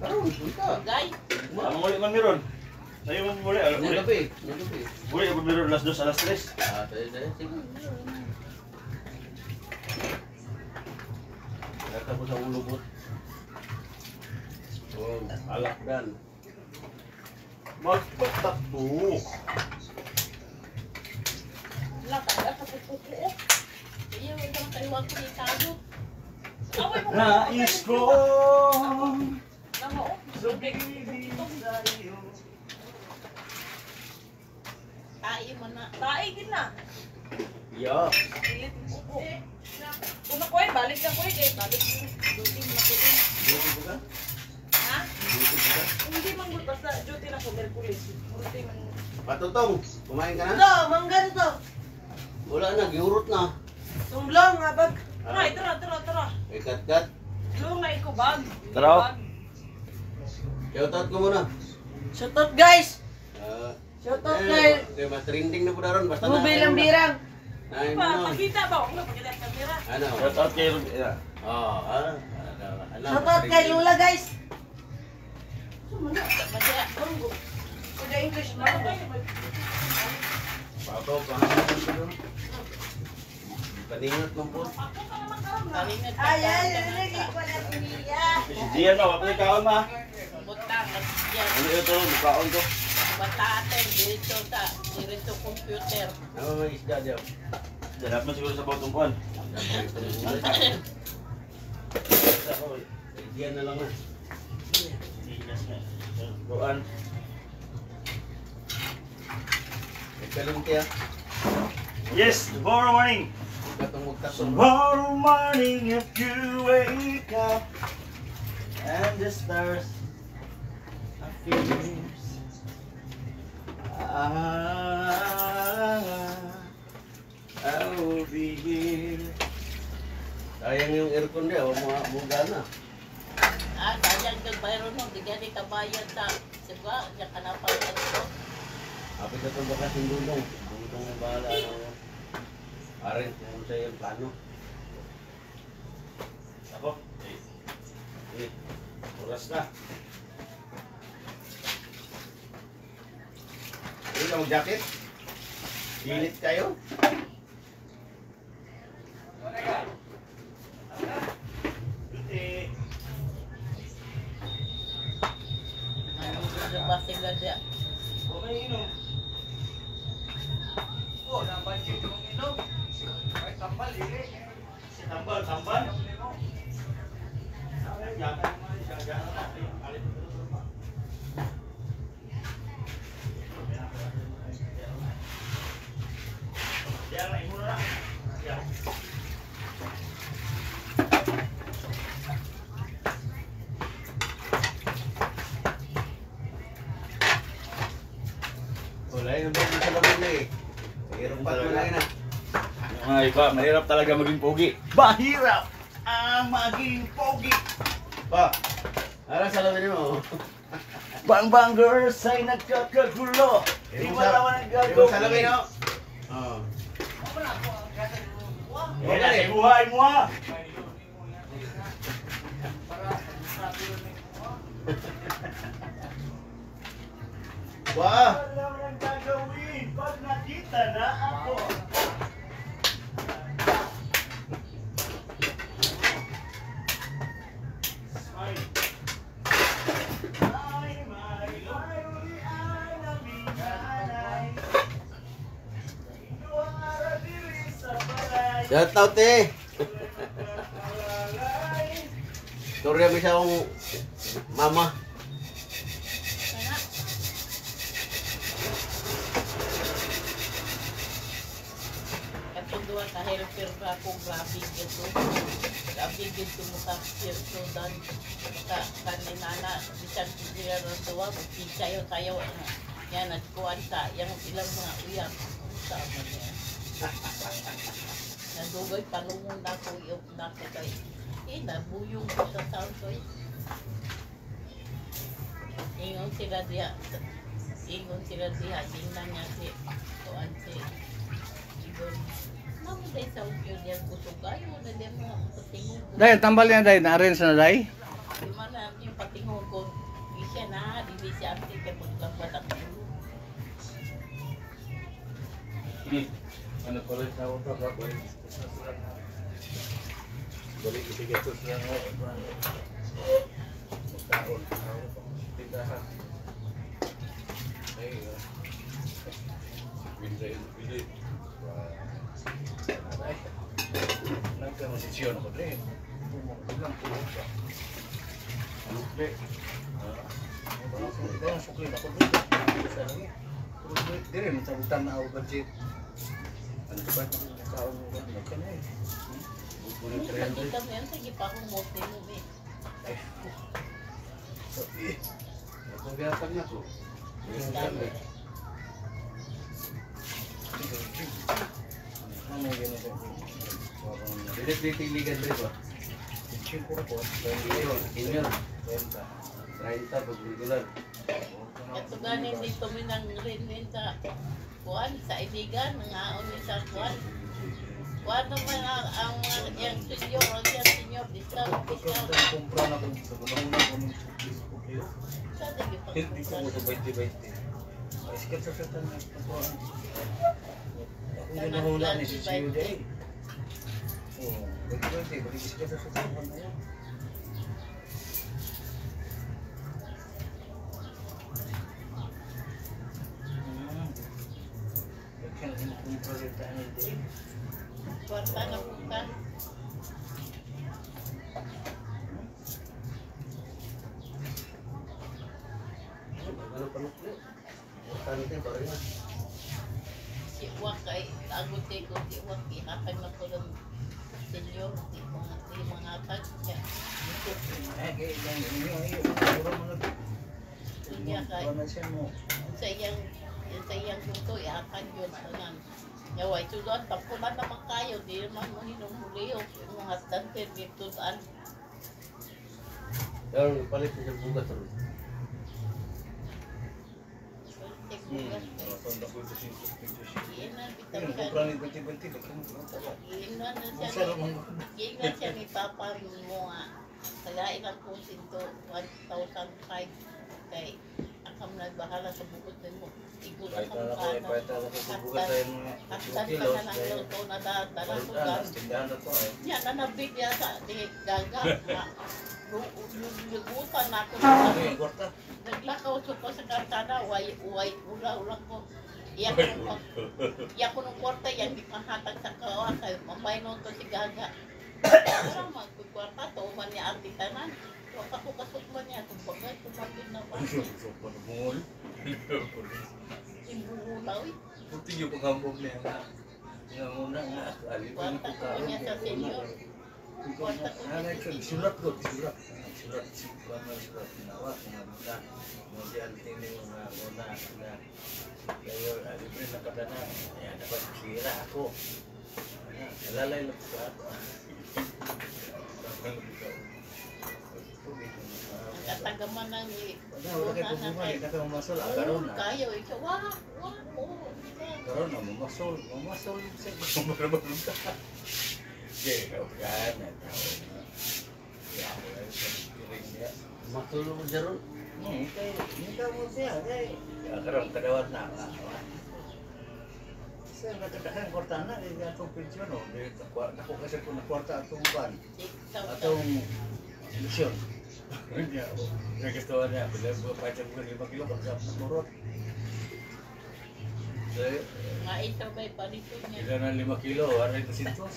Karoon, punta. Guys, Ang muli man meron. Tayo man muli. Yung gabi. Muli ako meron alas 2, alas 3. Tayo. Sige. Nata ko sa ulubot. Oh, alak dan. Magpatakbo. Wala talaga sa pupuko. iyo, isang kaliwag ko ni Tago. Away mo. Nais ko. Namo. Sumibig sa'yo. Tayo mo na. Tae din na. Yo. Pilit pupuko. Kung nakuha, balik na kuha kay balik mo. Duty mo na kuha. Duty ko ka? Ha? Duty ko ka? Hindi man good basta duty na ko Merkulis. Duty man. Patutong, kumain ka na? Ito, manggan to. Wala na, giurot na. Tumblong nga bag. Tara. Kat-kat. Tulong na iko bag. Tara. Shoutout ko muna. Shoutout guys. Ah, Shoutout eh, okay, mas trending na po na ron. Basta na. birang. Ay, Pa, ano? pakita ba? Ako na pakita ang kamera. Ano? Shout out kay Rubina. Shoutout kay Lula guys. Madya. Kuda English mo. Papa, paningot mo po. Kalingat ka. Lagi ko na piniya. Si Gian ba? Wapin kaon ma. Butang. Madya. Ano ito? Mukhaon ko. Batatin dito computer. Ano may isda dyan? Darap mo siguro sa botong kon. Diyan na lang na. Kuan. Kalunti ah. Yes, tomorrow morning. Katong magkatong. Tomorrow morning if you wake up and the stars appears. I will be here. Sayang yung aircon niya, mo gana. Sayang nagbayro mo, di gani kabayad sa siba, diyan ka na pala ito. Kapit na itong bakas yung dulong. Dulong ang bahala ng parent kung sa'yo yung plano. Ako? Oras na. Hindi ka mag-jacket? Init kayo? Ano gusto ba sila diya? Tambal. Wala yung bago sa labog na eh. Mayroong bago na yun ah. Mga iba, mahirap talaga maging pogi. Mahirap ang maging pogi. Pa, ara sa labog mo. Bang-bangers ay nagkakagulo. Di ba naman ang Ito sa labog gagawin? no? Oo. Yan ang buhay mo ah. Wah! Wala naman ang gagawin pag nakita na ako. Shout out eh! Storya mo siya akong mama. Katulduan sa helper ka akong grabe gito. Grabe gito mo sa pirsudan. Kaninana, bisan sila ng tuwa, magpisayo-sayo. Yan, nagkuhan sa yung ilang mga uyak. Sama niya. Nandugay palungon na ko yung nakitay. Nabuyong ko sa sound ko. Ingon sila diya. Tingnan niya si Tuan si Igor. Namun day sa uyo diyan kusog kayo na diyan mga patingon ko. Dahil tambal niya dahil na-arrange na dahil. Di man na yung patingon ko. Di siya na, di siya ante kaya pagkabat ang ulo. Ano ko rin sa utak ako eh. Balik ibigay ko siya ng magkaon. Tindahan. Ay, bilit. Ay, nagka-masisyon ako rin. Ilang po siya. Ano ba? Kaya suklin ako rin. Di rin, sabutan na ako budget. Ano ba yung taon mo ka na eh? Nakita mo yan, sige pa akong mote mo eh. Ay, Kung gayatag na ko. ano yung ganito? Bilit tiligan rin ba? Chill ko po. Inyo. 30 pag regular. Ito ganin dito mo nang rin sa kuwan, sa ibigan, nangaon ni sa kuwan. Kuwan naman ang yung senior, discount. Kumpra na kung sa gulong na kung okay. Sa dagi Hindi ko mo ito 20-20. Ay, sikat sa satan na kumpra. Ako yung nahula ni si Siyo Day. Oo, 20-20. Balik sikat sa satan na yan. kumpralita ni din. Kwarta na punta. Ano pa nukli? Tante ba rin? Si Wak kay agote ko si Wak ihatag na ko ng senyor di mga hatag siya. Kaya lang yun. Puro mo na. Kunya kay Ano siya mo? sa iyang gusto ihatag yun tanan. Yaway tulad tapos na naman kayo di naman mo hinumuli o mga dante dito daan. Yang palit sa bugas ron. Tanda ko ito siya. Iyan na Yung bitaw kumpra ni Bunti-Bunti. Iyan na siya ni Papa mo nga. Kalain ang kusinto 1,005 kay akam nagbahala sa bukod mo. Igod Kahit akong na ako, kanan. kahit na ako sa bugas tayo mga Hasta 2 ka kilos. na lang luto na dala ko Balitan, tindahan na to eh. yan na nabig niya sa di gaga. Lugutan ako. Ano yung kwarta? Naglakaw ko sa kartada, ula ko. Iyak ko ng kwarta, yan di mahatag sa kawa, kay mamay nun to si Gaga. Pero magkwarta, tuman niya ang titanan. Waka ko kasukman niya, kung bagay, tumagin na ba? Sopan mo. Simbulaw eh. Buti yung pangambog niya nga. Nga muna nga. Alipin Kwarta ko ko niya sa senyor. Kwarta ko niya sa senyor. Surat ko, surat. Surat si Kuana, surat tinawag. Nga muna. Hindi alipin yung mga muna. Kaya alipin na padana. Yan, dapat sira ako. Nalalay lang ko ako. Katagaman na ni Wala kayo pumungan, hindi na kayo mamasol. Karoon na. kayo, ikaw, wah, Karoon na, mamasol. Mamasol sa gusto ka. Okay, kaugan na tao na. Kaya ako ay piring niya. Matulog ko dyan ron. Hindi ka mo siya. Karoon, kadawat na. Sa nakadahan kwarta na, hindi atong pensyon. Ako kasi kung nakwarta atong ban. Atong misyon. Hindi ako. Nagkastuhan niya. Bila mo pachan ko 5 kilo kung sa turot. So, nga itabay pa dito niya. ilan ang 5 kilo? Ano ito sintos?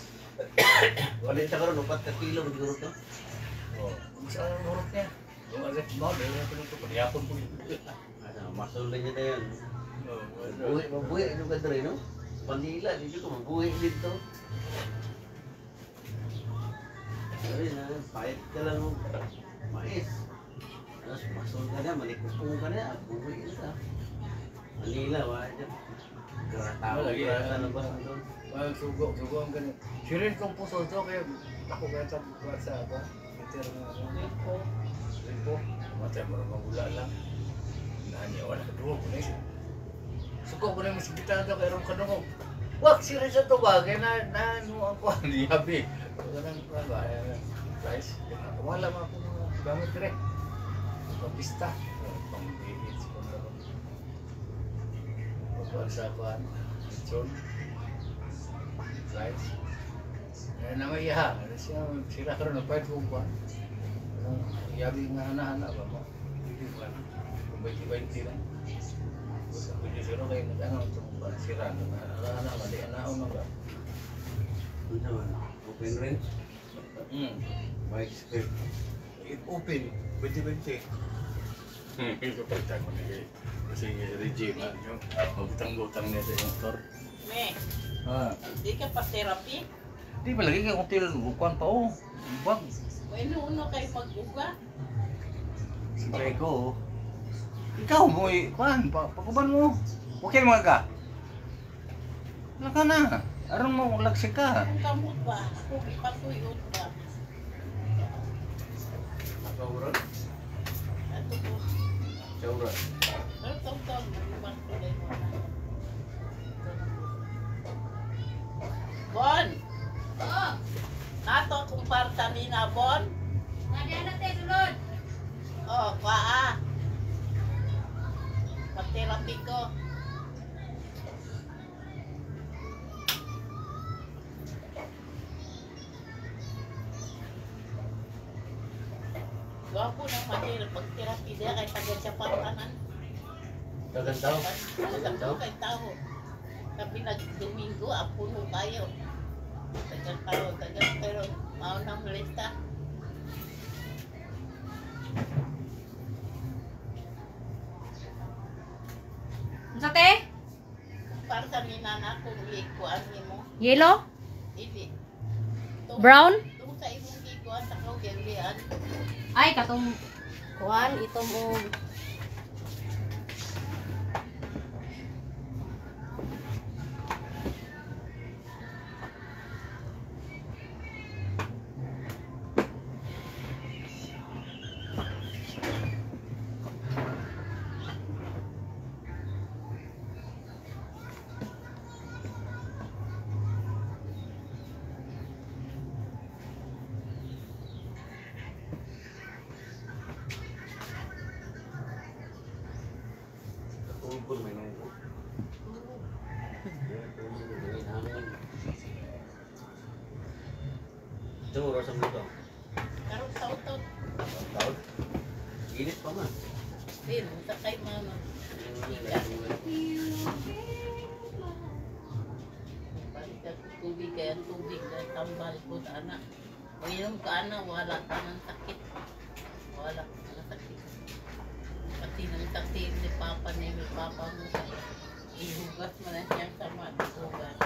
Palit sa karon 4 kilo siguro to. Oh, saan ang hurot niya? Kung ano mo, dahil na ito paniyapon po yun. Ano, masul din niya yan. Oh, Mabuhi ano ka dre no? Pandila dito ko mabuhi dito. Sorry na, pahit ka lang ng mais. Tapos masul ka na, malikupong ka na, buhi ka. Manila, wala dyan. Garataw, Lagi, garata na ba doon? sugo ang ganun. Sirin kong puso ito, kaya ako kaya sa apa? Peter na ano. Ripo. Matay mo naman wala lang. Nanya, wala ka doon. Suko ko na yung masibita ito, kaya rin kanong wag, sirin sa ito ba? Kaya ano ako, niyabi. Wala nang price. Wala mo ako mga gamit direct. Pagpista. Pang-bihit. Pagpag sa kuhan. Lechon. Rice. Namay iha. Sira ka rin ng pahit kong kuhan. Yabi nga hana-hana ba mo? Hindi ba? Kung 20-20 lang. Pwede sino kayo nag-ano itong sira. Hana-hana, mali-anaon na ba? Ano naman? Open range? Bike script. Open. 20-20. Ito pagtag mo na kayo. Kasi regime yung mabutang-butang nito yung store. Me, di ka pa therapy? Di ba lagi kang hotel bukuan pa o? Bag. Uno kayo mag-uga? Siyempre ko. Ikaw mo kuan pakuban mo. Okay mga ka. Wala ka na. Aron mo lagsi ka. Kung kamot ba? Kung ipatuyot ba? Kauran? Ato po. Kauran. Pero taon-taon, lumang tulay mo na. Bon! Oo. Nato kung parta ni na, Bon? Nadiyan natin, sulod. Oh, kwaa. Pag-therapy ko. Gwapo ng mahirap pag-therapy dia kay tagal siya patanan. Dagan daw. Dagan daw kay tao. Sabi nag-Domingo, puno kayo. Tagal pero maunang malista. Unsa te? Para sa minana ko, ikuan mo. Yellow? Hindi. Brown? Itong sa imong ikuan, sa kawagyan. Ay katong kuan itong Tumpul may nunggu. Ito, rasa mo ito. Karong taon-taon. Taon. Init pa man. Din, sa kay mama. Balik ako tubig, kaya tubig, kaya tambal ko sa anak. Pag-inom ka anak, wala ka ng sakit. Wala ka ng sakit. Pati ng sakit ni Papa ni Papa mo sa'yo. Ihugas mo na siyang sama. Ihugas.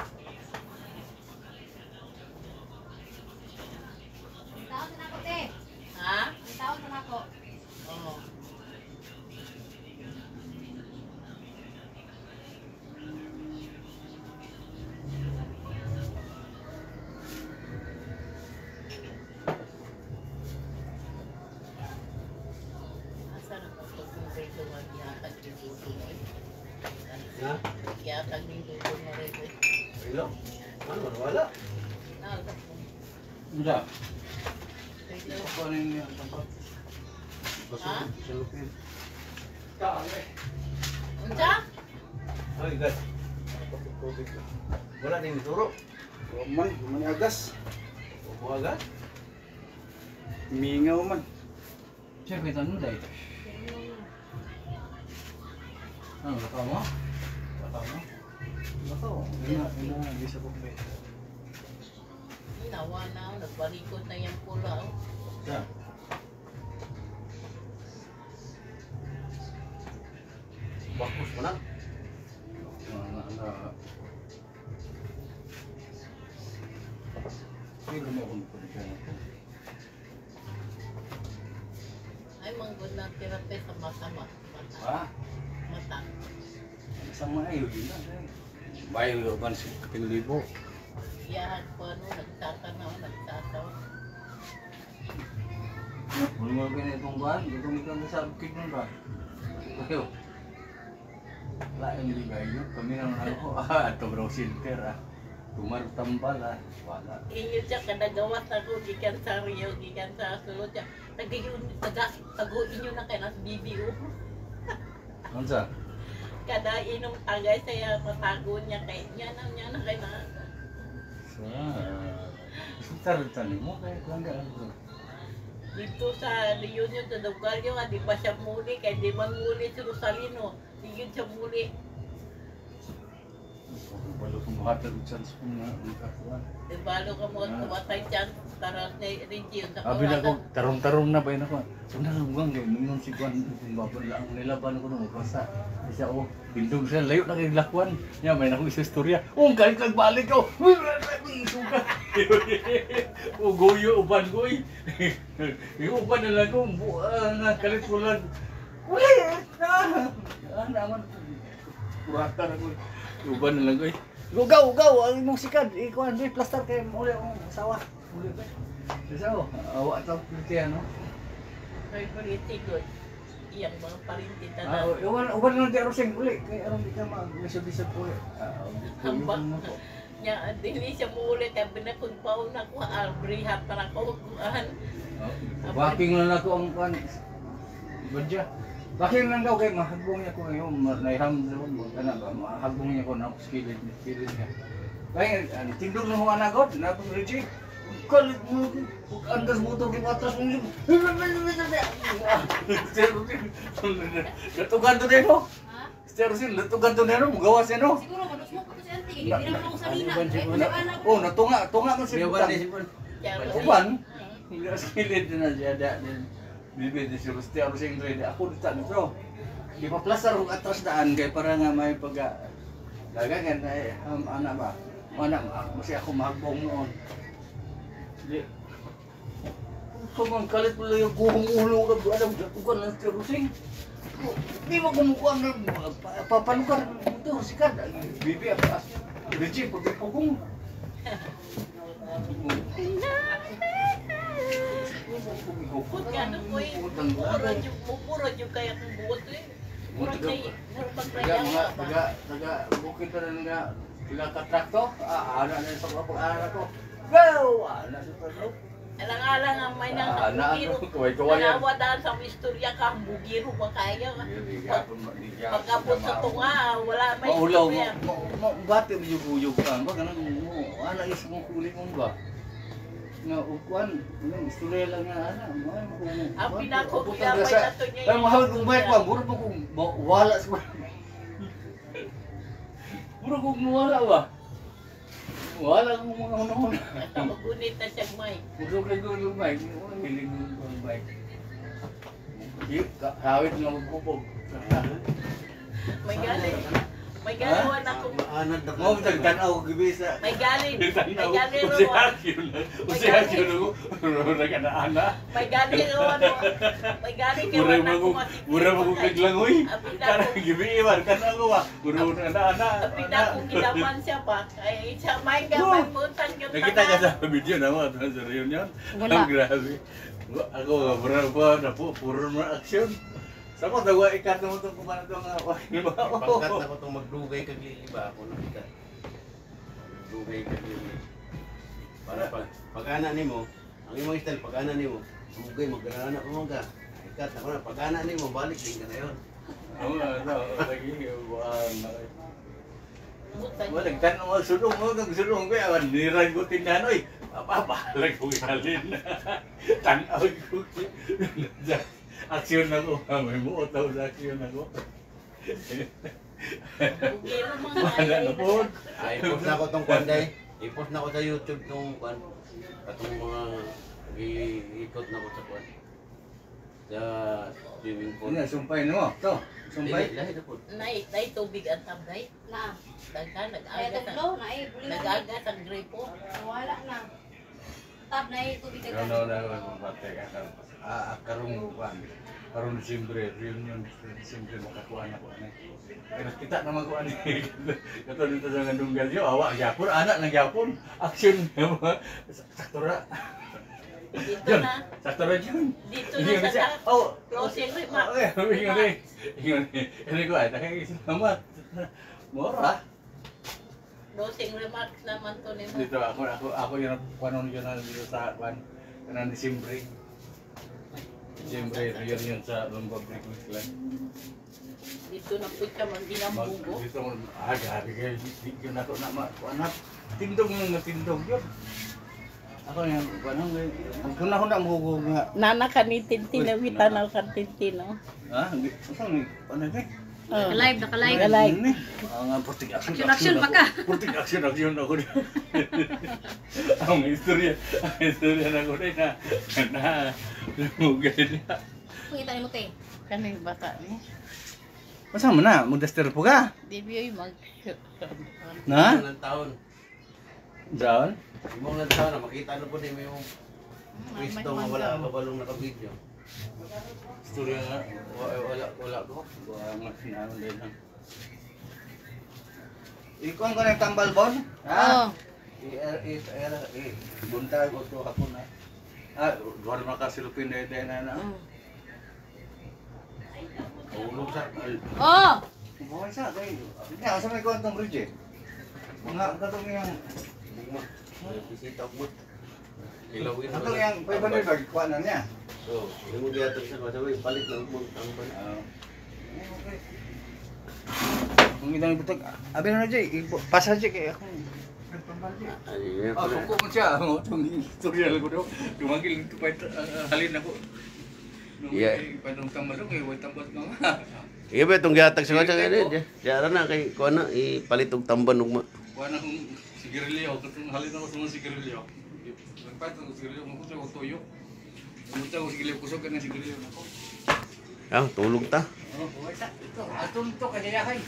taon na ako te. Ha? Taon na ako. Oo. Asa na ka pag mabay ko mag-iatag yung dulo mo eh? Ha? Iatag yung dulo mo rin eh. Ilo. Ano, wala. Nalap mo. Udah. Ilo. Apa ni yang tempat? Ha? Salupin. Unsa? Ay, gas. Wala din turo. Roman, maniagas. Buwaga. Mingaw man. Siya kita nunda itu. Ah, kata mo? Kata mo? Kata mo? Ina bisa ko ba? Nawa na, nagbalikot na yung pula. Oh. Ya. Bagus mo na. Anak-anak. Ini rumah untuk kerja. Ay, manggod na tirape sa mata. Wah, Mata. sama ayo gina. Bayo kan si Kapilibo. Iyahan ko ano, nagsasanaw. Mula mo kini itong buwan, itong ikang sa bukid nun ba? Ayo. Lain di bayo, kami nang ako ato bro center ah. Tumar tambal ah. Wala. Inyo siya kadagawas ako, gikan sa Rio, gikan sa Sulod siya. Tago inyo na kay nas BBO. Unsa? Kada inom tagay saya patago niya kay niya na kay na. Sebentar tadi mo kay langga ano. Dito sa reunion sa Dugalyo, di ba siya muli, kaya di man muli si Rosalino. Di yun siya muli. Baru kumuhatag chance ko na ikakuan. Di balo ka mo tumatay chance para sa region sa Abi na ko tarong-tarong na ba yun ako. Una lugang kay mingon si Juan babon lang nilaban ko no basta isa o bindog siya layo na kay lakwan. Nya may nako isa istorya. Kay nagbalik ko. Suka. O goyo uban goy. Yung uban na lang ko na kalit ko lang. Uli. Naman kuratan ako. Uban na lang goy. Gaw ang imong sikad ikuan di plaster kay uli ang sawa. Uli ba? Sao? Awak tau pilihan no. Kay politiko. Iyang mga parinti Ah, tanan. uban na di aroseng uli kay aron di ka mag-bisod uli. Hambak. Nya dili siya muli kay binakod pauna ko albrihat para ko kuan. Walking lang ako ang kuan. Badya. Walking lang daw kay mahagbong niya ko ngayon, naiham mo kana ba mahagbong niya ko na skillet niya. Kaya tindog na mo anagot, na ko reject. Kalit mo andas mo to kay atas mo. Latugan to din no. Ha? Stersin latugan to nero mo gawas no. Siguro madusmok ko siya. Hindi naman ako sa lina. Anak ko. Oh, natunga man si Siya ba Bukan. ni sipon? Uban, hindi skilid na siya din. Bibi di si Rusty ako sing ready. Ako dito nito. Di pa plastar og atras daan kay para nga may pag dagangan ay ana ba. Ana masih ako magbong mo. Di. Kung kalit mo lang yung kuhong ulo ka alam jatukan ng terusing. Di mo kumukuha ng papanukar ito sikat. Bibi apa? Richie pagpugong. Bukod ka na po eh. Murad yung kaya kong buot eh. Murad na eh. Taga bukid na nga taga katrakto. Ana na sa pag-aaral ko. Go! Ana sa pag Alang-alang ang may nang bugiro. Nanawadaan sa istorya ka, ang bugiro ba kaya ka? Pagkapot sa tunga, wala may Maulaw istorya. mo. Bati mo yung ka. Ba ganun mo. Ana is mo kulit mo ba? Nga ukuan, istorya lang nga ana. Ang pinakogiyabay na to niya. Ay mahal kong bayad pa, mura pa kong wala sa. Mura kong wala ba? Wala kong mga una-una. Magunit na siyang may. Mura kong yung bike, hiling yung bike. Hawit nga magpupog. May galing. May galawan ako. Maanad na Mo tagtanaw ko gibisa. May galing. May galing Usi ro. hakyo ko. Mura ka na ana. May galing ro. May galing ka wala ko matikip. Mura mo kong biglangoy. Karang gibiwan ka na ko ba. Mura mo na ana. Apida ko kilaman siya pa. Ay siya may gamay putang yung Nakita ka sa video na mo sa reunion. Wala. Ang grabe. Ako berapa na po puro na action. Sama daw ikat mo tong kumana tong Pagkat na ko itong magdugay kag liliba ako na ikat. Magdugay kag liliba. Para pag-ana nimo, ang imong style pag-ana nimo, sumugay magana ko mga. Ikat ako na pag-ana nimo balik din ka na yon. Oo, lagi Butang. wala tan mo sulong ko awan nirang ko tinanoy. Apa lag ko halin. Tanaw ko. Aksyon ako, may mo utaw sa aksyon ako. Bugiro mga Wala na po. Ay, i-post na ko itong kwanday. I-post na ko sa YouTube itong kwan. Katong mga i-ikot na ko sa kwan. Sa swimming pool. Ano, sumpay mo? Ito, sumpay. Lahi na po. Nay tubig at tabay. Na. Daghan Ay nag-aga tuklo na ay buli na. nag-aga sa gripo. Wala na. Tab na ay tubig No, kung batay ka. Karong Disyembre, reunion Disyembre makakuha na ko ani. Pero kita na magkuha ni. Kato dito sa Ngandunggal yo, awa gyapon, anak nang gyapon. Action saktura. Dito na. Saktura jud. Dito na sa Oh, closing remark. Ini ko ay takay salamat. Mora. Closing remarks naman to ni mo. Dito ako yung panon yun na dito sa kwan kanang Disyembre. Disyembre reunion sa Lumba Brick Land. Dito na po ka man ginambugo. Dito mo aga kay yun ako na kuanap. Tindog ng tindog yun. Ako yung kuanong kuna mo nga. Nana kanitin tinawitan ang kantintino. Ha? Saan ni? Ano ni? Naka-live, naka-live. Live. Ang putik action. Action pa ka. Putik action ako. Ang istorya na ko rin na lumugay niya. Pakita ni mo te. Kaning bata ni. Masa mo na? Modester po ka? Di biyoy mag Na? Ilang taon. Down? Imong lang taon na makita na po din yung Kristo nga wala kabalong naka-video. Istorya nga. Wala ko. Wala sinano din. Ikuan ko ng tambal bon? Oo. Buntay ko to hapon na. Duwar makasilupin na. Ulog sa. Oh. Bukan sa kay. Nya sa may kwentong bridge. Mga katong yang Bisita mo. Ilawin mo. katong yang 500 bag kuan na niya. So, yung mo diya sa kasabay, palit lang mo ang pan. Kung idang butag, abi na jay, pasa jay kay ako. Ay, Suko mo siya, itong tutorial ko daw. Dumagil ito pa halin ako. Yeah. Panong tamalong, wala tambot nga. iya ba itong gihatag sa kanya ngayon? Diyan na kay kuha na, ipalit og tamban ugma. Kuha na kong sigarilyo. Katong halin ako sa mga sigarilyo. Nagpat ako sigarilyo. Magkutsa ko tuyo. Magkutsa ko sigarilyo. Kusog ka ng sigarilyo. Ah, tulog ta. Oh, buwasa. Ito, atong to kadayahay.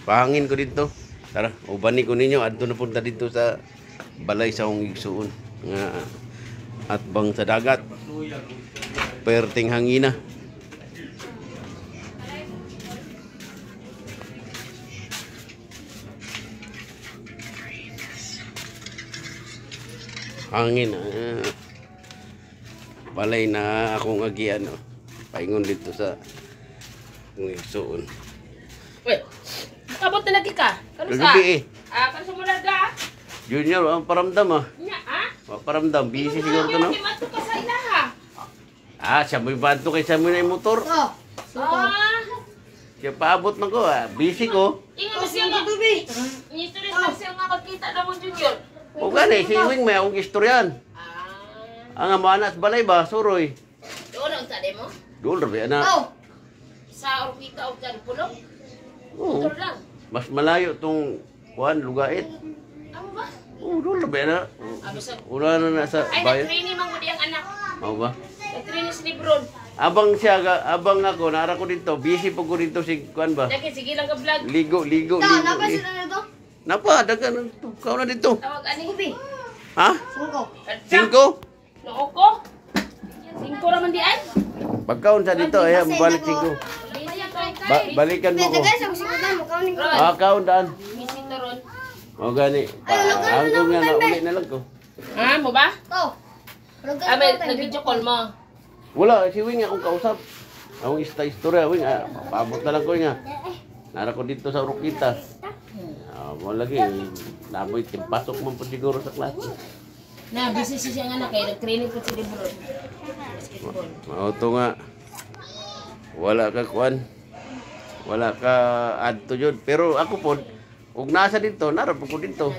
Pahangin ko dito. Tara, ubani ko ninyo. Adto na punta dito sa balay sa akong igsuon. Nga atbang sa dagat. Perting hangina. Hangin. Balay na akong agian. Paingon dito sa akong igsuon. Wait. Kabot na lagi ka. Kanusa? Gabi eh. Kanusa mo na ka? Junior, ang paramdam ah. Nya, Paramdam, busy siguro to no? Hindi mato ka sa ilaha. Siya mo'y banto kay siya mo'y na yung motor. Siya paabot na ko busy ko. Ingat ba siya nga? Nito rin ba siya nga magkita na mo, Junior? O gani, si Wing may akong istoryan. Ang amanas balay ba, suroy. Doon ang tali mo? Doon rabi, anak. Sa orbita o tali pulong? Oo. Motor lang. Mas malayo tong kuan lugait. Ano ba? Oo, doon rabi, anak. Ano sa... Una na nasa Ay, bayan. nag-training mang ang anak. Oo ba? Nag-training si Lebron. Abang siya, abang ako, nara ko dito. Busy po ko dito si kuan ba? Daki, sige lang ka vlog. Ligo. Napa, dagan. Kau na dito. Tawag ani Ubi. Ha? 5? Nooko? 5 raman di ay? Pagkaon sa dito, ay balik 5. Balikan mo ko. Kaon daan. Bisita ron. O gani. Hanggang nga na uli na lang ko. Mo ba? Nag-video call mo. Wala, si Wing akong kausap. Akong istorya, Wing. Paabot na lang ko nga. Nara ko dito sa Urukita. Mo lagi. Naboy, timpasok mo po siguro sa klase. Na, busy siya nga na kaya nag-training po si Lebron. Basketball. Mauto nga. Wala ka kuan. Wala ka adto jud. Pero ako po, ug nasa dito, narap ko dito.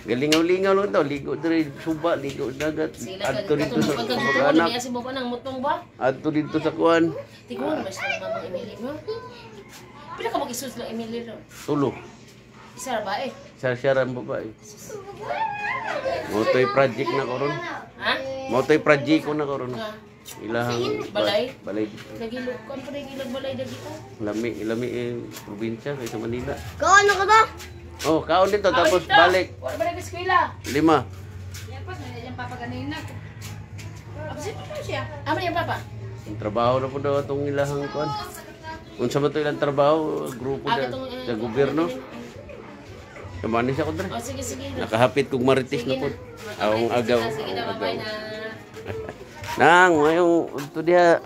Galingaw-lingaw lang to, ligo diri suba, ligo dagat. Adto dito sa pagkanak. anak. Kasi mo pa ng mutong ba? Adto dito sa kuan. Tignan mo ba siya ng mamang Emily mo? Pila ka mag-isus ng Emily ron? Tulo. Isa ba eh? Sar-saran babae. Motoy project na ko ron. Ha? Motoy project ko na ko ron. Ilahang Balay? Balay. Nagilog ko pa rin ilag balay dagi ko. Ilami probinsya kay sa Manila. Kaano ka ba? Oh, kaon dito tapos balik. Wala ba nag eskwela? 5. Yan pa, yan papa kanina. Apa siya pa siya? Amo yan papa? Ang trabaho na po daw itong ilahang kuan. Unsa man to ilang trabaho, grupo sa gobyerno. Kamani siya ko dre. Oh, sige. Nakahapit kog marites na po. Akong agaw. Sige na, bye na. Nang, mayong ito diha.